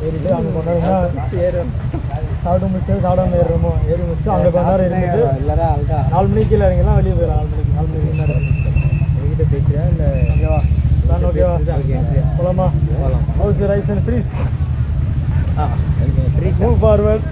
ஏறிட்டு அங்கே கொண்டாடுங்க சாப்பிட்டு முடிச்சு சாப்பிடாம ஏறுறோமோ ஏறி முடிச்சுட்டு அங்கே கொஞ்ச நேரம் இருந்துட்டு எல்லாரும் 4 மணிக்கு கீழே இறங்கிலாம் வெளியே போயிடலாம் 4 மணிக்கு என்கிட்ட பேசுறியா இல்லை ஓகேவா நான் ஓகேவா போகலாமா போகலாம் house rise and please move forward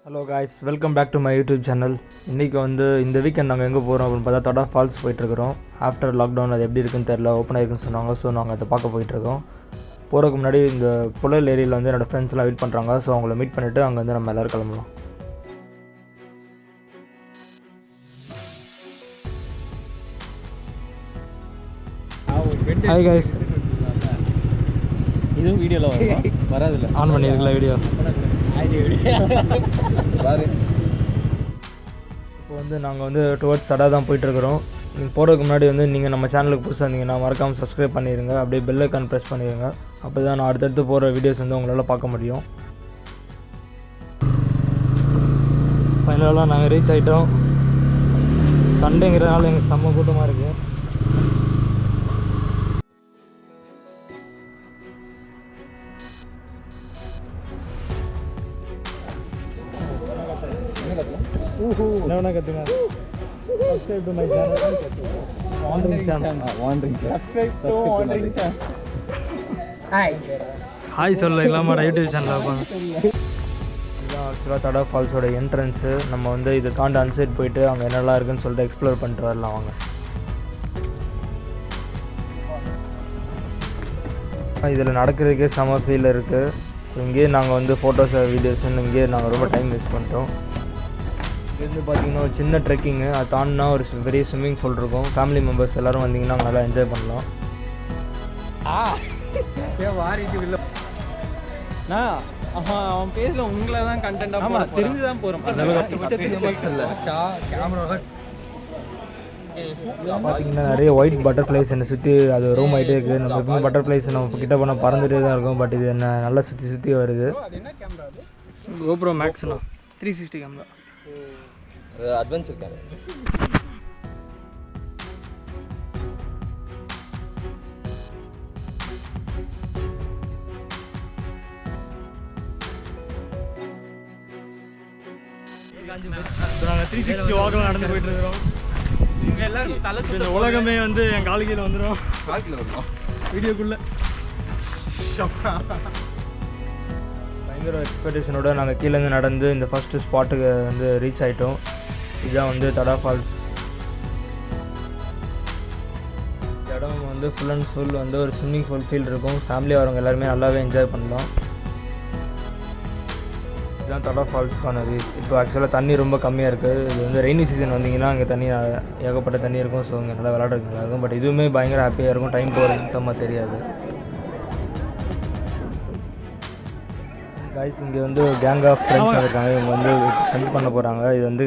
hello guys, welcome back to my YouTube channel. இன்றைக்கி வந்து இந்த வீக்கெண்ட் நாங்கள் எங்கே போகிறோம் அப்படின்னு பார்த்தா தடா ஃபால்ஸ் போயிட்டுருக்கிறோம். ஆஃப்டர் லாக்டவுன் அது எப்படி இருக்குன்னு தெரில, ஓப்பன் ஆகிருக்குன்னு சொன்னாங்க. ஸோ நாங்கள் அதை பார்க்க போயிட்டுருக்கோம். போகிறதுக்கு முன்னாடி இந்த புழல் ஏரியில் வந்து என்னோடய ஃப்ரெண்ட்ஸ்லாம் வெயிட் பண்ணுறாங்க. ஸோ அவங்கள மீட் பண்ணிவிட்டு அங்கே வந்து நம்ம எல்லோரும் கிளம்பலாம். ஹாய் காய்ஸ், இதுவும் வீடியோவில் வராதில்ல, ஆன் பண்ணியிருக்கல வீடியோ. இப்போ வந்து நாங்கள் வந்து டுவர்ட்ஸ் தடா தான் போயிட்டுருக்குறோம். நீங்கள் போகிறதுக்கு முன்னாடி வந்து நீங்கள் நம்ம சேனலுக்கு புதுசாக இருந்தீங்கன்னா மறக்காமல் சப்ஸ்கிரைப் பண்ணிடுங்க. அப்படியே பெல் ஐக்கான் ப்ரெஸ் பண்ணிடுங்க. அப்போ தான் நான் அடுத்தடுத்து போகிற வீடியோஸ் வந்து உங்களால் பார்க்க முடியும். ஃபைனலாக நாங்கள் ரீச் ஆகிட்டோம். சண்டேங்கிறதுனால எங்கள் செம்ம கூட்டமாக இருக்குது. என்ன கற்றுங்க. Subscribe to my channel. Wandering channel. Subscribe to Wandering channel. Hi சொல்லலாமா யூடியூப் சேனலில் இருப்பாங்க. இதுதான் ஆக்சுவலாக தடா ஃபால்ஸோட என்ட்ரன்ஸு. நம்ம வந்து இதை தாண்டி அன்சைட் போயிட்டு அங்கே என்னெல்லாம் இருக்குன்னு சொல்லிட்டு எக்ஸ்ப்ளோர் பண்ணிட்டு வரலாம் வாங்க. இதில் நடக்கிறதுக்கே செம ஃபீல் இருக்குது. ஸோ இங்கேயே நாங்கள் வந்து ஃபோட்டோஸ் வீடியோஸ்ன்னு இங்கேயே நாங்கள் ரொம்ப டைம் வேஸ்ட் பண்ணிட்டோம். இங்கேருந்து பார்த்தீங்கன்னா ஒரு சின்ன ட்ரெக்கிங்கு, அது தாண்டினா ஒரு பெரிய ஸ்விம்மிங் பூல் இருக்கும். ஃபேமிலி மெம்பர்ஸ் எல்லோரும் வந்தீங்கன்னா நல்லா என்ஜாய் பண்ணலாம். அவன் பேசல, உங்களை தான் கண்டென்ட்டாக தெரிஞ்சு தான் போகிறோம். பார்த்தீங்கன்னா நிறைய ஒயிட் பட்டர்ஃப்ளைஸ் என்னை சுற்றி அது ரூம் ஆகிட்டே இருக்குது. நம்ம எப்பவுமே பட்டர்ஃப்ளைஸ் நம்ம கிட்ட போனால் பறந்துகிட்டே தான் இருக்கும். பட் இது என்ன நல்லா சுற்றி வருது. கோப்ரோ மேக்ஸ்ண்ணா 360 கேமரா அட்வென்ச்சர் கேமரா. நாங்கள் 360 வாக்கில் நடந்து போயிட்டு இருக்கிறோம். நீங்கள் எல்லாரும் தலை இந்த உலகமே வந்து என் காலுக்கீழ வந்துடும். கால்கில் வரணும் வீடியோக்குள்ளே பயங்கர எக்ஸ்பெக்டேஷனோட நாங்கள் கீழேருந்து நடந்து இந்த ஃபஸ்ட்டு ஸ்பாட்டுக்கு வந்து ரீச் ஆகிட்டோம். இதுதான் வந்து தடா ஃபால்ஸ். இந்த இடம் வந்து ஃபுல் அண்ட் ஃபுல் வந்து ஒரு ஸ்விம்மிங் பூல் ஃபீல் இருக்கும். ஃபேமிலியாக வரவங்க எல்லாருமே நல்லாவே என்ஜாய் பண்ணலாம். இதுதான் தடா ஃபால்ஸ்க்கான வியூ. இப்போ ஆக்சுவலாக தண்ணி ரொம்ப கம்மியாக இருக்குது. இது வந்து ரெய்னி சீசன் வந்தீங்கன்னா அங்கே தண்ணி ஏகப்பட்ட தண்ணி இருக்கும். ஸோ இங்கே நல்லா விளையாடுறதுக்கு நல்லா இருக்கும். பட் இதுவுமே பயங்கர ஹாப்பியாக இருக்கும். டைம் போகிறது சுத்தமாக தெரியாது. கைஸ், இங்கே வந்து கேங் ஆஃப் ஃப்ரெண்ட்ஸ் இருக்காங்க. இவங்க வந்து சென்ட் பண்ண போகிறாங்க. இது வந்து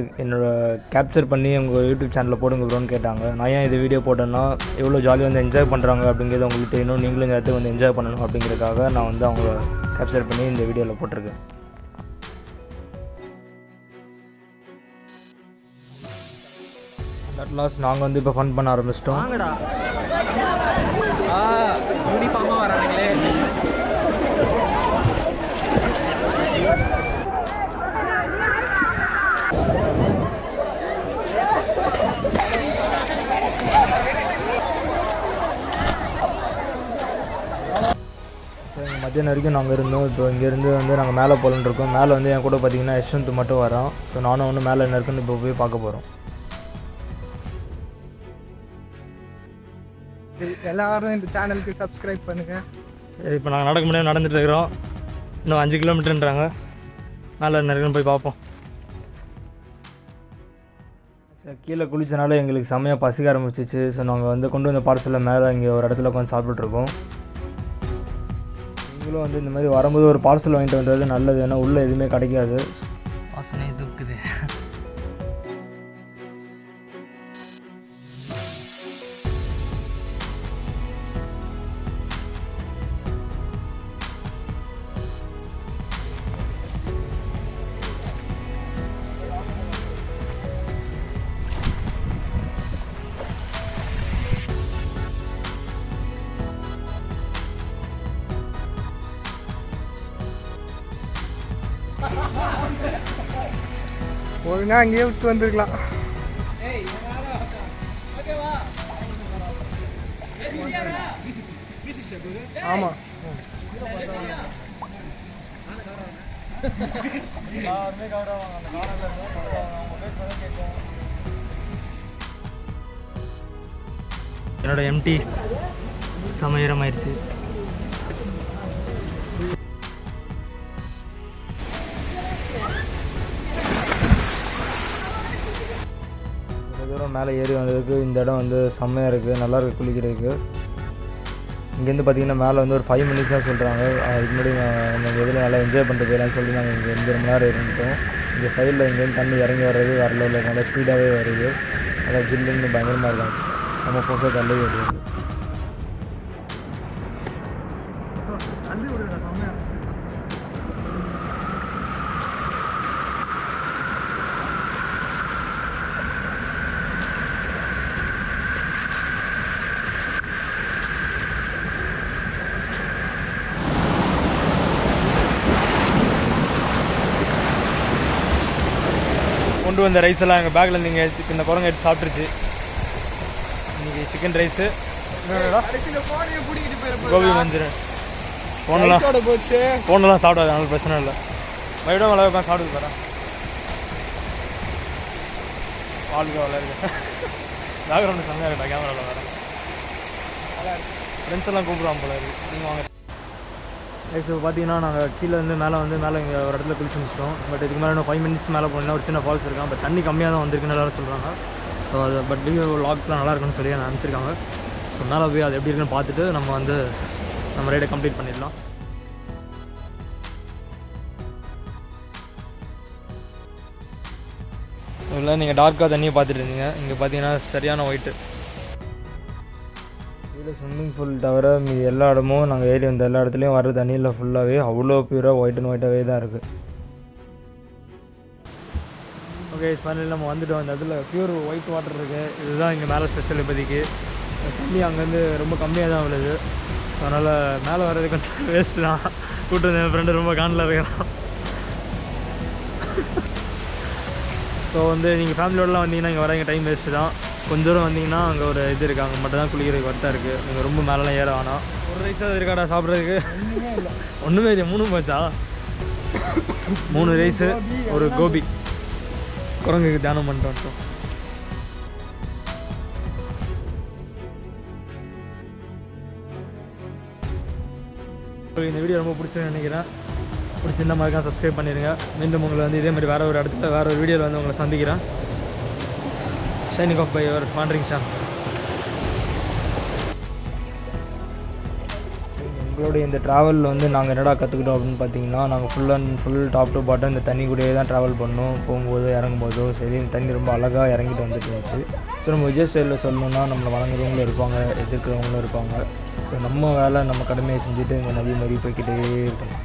கேப்சர் பண்ணி உங்கள் யூடியூப் சேனலில் போடுங்க ப்ரோன்னு கேட்டாங்க. நான் ஏன் இது வீடியோ போட்டேன்னா எவ்வளோ ஜாலியாக வந்து என்ஜாய் பண்ணுறாங்க அப்படிங்கிறது உங்களுக்கு தெரியணும். நீங்களும் இந்த இடத்துக்கு வந்து என்ஜாய் பண்ணணும் அப்படிங்கிறதுக்காக நான் வந்து அவங்கள கேப்சர் பண்ணி இந்த வீடியோவில் போட்டிருக்கேன். அட் லாஸ்ட் நாங்கள் வந்து இப்போ ஃபன் பண்ண ஆரம்பிச்சிட்டோம். யூனிஃபார்மாக வராங்களே. மத்தியானம் வரைக்கும் நாங்கள் இருந்தோம். இப்போ இங்கேருந்து வந்து நாங்கள் மேலே போகலான்னு இருக்கோம். மேலே வந்து என் கூட பார்த்தீங்கன்னா யஷ்வந்த் மட்டும் வரோம். ஸோ நானும் ஒன்று மேலே என்ன இருக்குன்னு இப்போ போய் பார்க்க போகிறோம். எல்லாரும் இந்த சேனலுக்கு சப்ஸ்கிரைப் பண்ணுங்கள். சரி, இப்போ நாங்கள் நடக்க முடியாது நடந்துகிட்டு இருக்கிறோம். இன்னும் 5 கிலோமீட்டருன்றாங்க. மேலே என்ன இருக்குன்னு போய் பார்ப்போம். கீழே குளிச்சனால எங்களுக்கு செம்மையாக பசிக்க ஆரம்பிச்சிச்சு. ஸோ நாங்கள் வந்து கொண்டு வந்த பார்சலில் மேலே இங்கே ஒரு இடத்துல உட்காந்து சாப்பிட்டுருக்கோம். நீங்களும் வந்து இந்த மாதிரி வரும்போது ஒரு பார்சல் வாங்கிட்டு வந்தது நல்லது, ஏன்னா உள்ளே எதுவுமே கிடைக்காது. வாசனை தூக்குது. ஒழுங்கா அங்கேயே விட்டு வந்துருக்கலாம். ஆமாம் என்னோட எம்டி சமையரமாயிடுச்சு. தூரம் மேலே ஏறி வந்ததுக்கு இந்த இடம் வந்து செம்மையாக இருக்குது, நல்லாயிருக்கு குளிக்கிறதுக்கு. இங்கேருந்து பார்த்திங்கன்னா மேலே வந்து ஒரு 5 மினிட்ஸ் தான் சொல்கிறாங்க. அதுக்கு முன்னாடி நம்ம இதில் நல்லா என்ஜாய் பண்ணிட்டு போயிடலாம்னு சொல்லி நாங்கள் இங்கே 2 மணி நேரம் இருந்துட்டோம். இங்கே சைடில் இங்கேருந்து தண்ணி இறங்கி வர்றது வரல இல்லை, நல்லா ஸ்பீடாகவே வருது. நல்லா ஜில்லுன்னு பயங்கரமாக இருக்காங்க. செம்ம ஃபோர்ஸாக தள்ளி வருது. கொண்டு வந்த ரைஸ் எல்லாம் எங்கள் பேக்கில் நீங்கள் இந்த குரங்கு எடுத்து சாப்பிட்ருச்சு. இன்றைக்கி சிக்கன் ரைஸு, கோபி மஞ்சள், ஃபோனெல்லாம் சாப்பிடாது, அதனால பிரச்சனை இல்லை. மறுபடியும் நல்லா உட்காந்து சாப்பிடுது பாரு. வாழ்க்கை வளருது. பேக்ரவுண்டு செம்மையாக இருக்கா கேமராவில் வேறு. ஃப்ரெண்ட்ஸ் எல்லாம் கூப்பிடுவாங்க போல இருக்குது. நீங்கள் வாங்க. இப்போ பார்த்தீங்கன்னா நாங்கள் கீழே வந்து மேலே இங்கே ஒரு இடத்துல குளிச்சு முடிச்சிட்டோம். பட் இதுக்கு மேலே இன்னும் 5 மினிட்ஸ் மேலே போனால் ஒரு சின்ன ஃபால்ஸ் இருக்கான். பட் தண்ணி கம்மியாக தான் வந்திருக்குன்னு எல்லாரும் சொல்கிறாங்க. ஸோ அது பட் வீடியோ வ்ளாக்லாம் நல்லா இருக்குன்னு சொல்லி அனுப்பிச்சிருக்காங்க. ஸோ மேலே போய் அது எப்படி இருக்குன்னு பார்த்துட்டு நம்ம ரைடை கம்ப்ளீட் பண்ணிடலாம். இல்லை நீங்கள் டார்க்காக தண்ணியை பார்த்துட்டு இருந்தீங்க. இங்கே பார்த்தீங்கன்னா சரியான ஒயிட்டு. கீழே ஸ்விம்மிங் பூல் தவிர மீது எல்லா இடமும் நாங்கள் ஏறி வந்த எல்லா இடத்துலையும் வர தண்ணியில் ஃபுல்லாகவே அவ்வளோ பியூராக ஒயிட் அண்ட் ஒயிட்டாகவே தான் இருக்குது. ஓகே, ஃபைனலி நம்ம வந்துவிட்டோம். அந்த இடத்துல பியூர் ஒயிட் வாட்டர் இருக்குது. இதுதான் இங்கே மேலே ஸ்பெஷல். இப்போதைக்கு தண்ணி அங்கேருந்து ரொம்ப கம்மியாக தான் விழுது. அதனால் மேலே வர்றது கொஞ்சம் வேஸ்ட்டு தான். கூப்பிட்டு வந்து என் ஃப்ரெண்டு ரொம்ப காண்டில் இருக்கிறான். ஸோ வந்து நீங்கள் ஃபேமிலியோடலாம் வந்தீங்கன்னா இங்கே வர இங்கே டைம் வேஸ்ட்டு தான். கொஞ்சம் தூரம் வந்தீங்கன்னா அங்கே ஒரு இது இருக்குது, அங்கே மட்டும் தான் குளிக்கிறதுக்கு ஒர்த்தாக இருக்குது. நீங்கள் ரொம்ப மேலெலாம் ஏற வேணாம். ஒரு ரைஸாக இருக்காடா சாப்பிட்றதுக்கு? ஒன்றுமே இல்லை. 3 போச்சா? 3 ரைஸு, ஒரு கோபி. குரங்குக்கு தியானம் பண்ணிட்டு வந்துட்டோம். இந்த வீடியோ ரொம்ப பிடிச்சதுன்னு நினைக்கிறேன். பிடிச்சிருந்தா மறக்காம சப்ஸ்கிரைப் பண்ணிடுங்க. மீண்டும் உங்களை வந்து இதே மாதிரி வேறு ஒரு இடத்துல வேறு ஒரு வீடியோவில் வந்து உங்களை சந்திக்கிறேன். Signing off by your wandering Sham. எங்களுடைய இந்த ட்ராவலில் வந்து நாங்கள் என்னடா கற்றுக்கிட்டோம் அப்படின்னு பார்த்தீங்கன்னா, நாங்கள் full and full top to bottom இந்த தண்ணி கூடயே தான் ட்ராவல் பண்ணோம். போகும்போதோ இறங்கும்போதோ சரி, இந்த தண்ணி ரொம்ப அழகாக இறங்கிட்டு வந்துட்டு இருந்துச்சு. ஸோ நம்ம விஜய் சைடில் சொல்லணுன்னா நம்மளை வணங்குறவங்களும் இருப்பாங்க, எதிர்க்கிறவங்களும் இருப்பாங்க. ஸோ நம்ம வேலை நம்ம கடமையை செஞ்சுட்டு இந்த நதி மாதிரி போய்கிட்டே இருக்கணும்.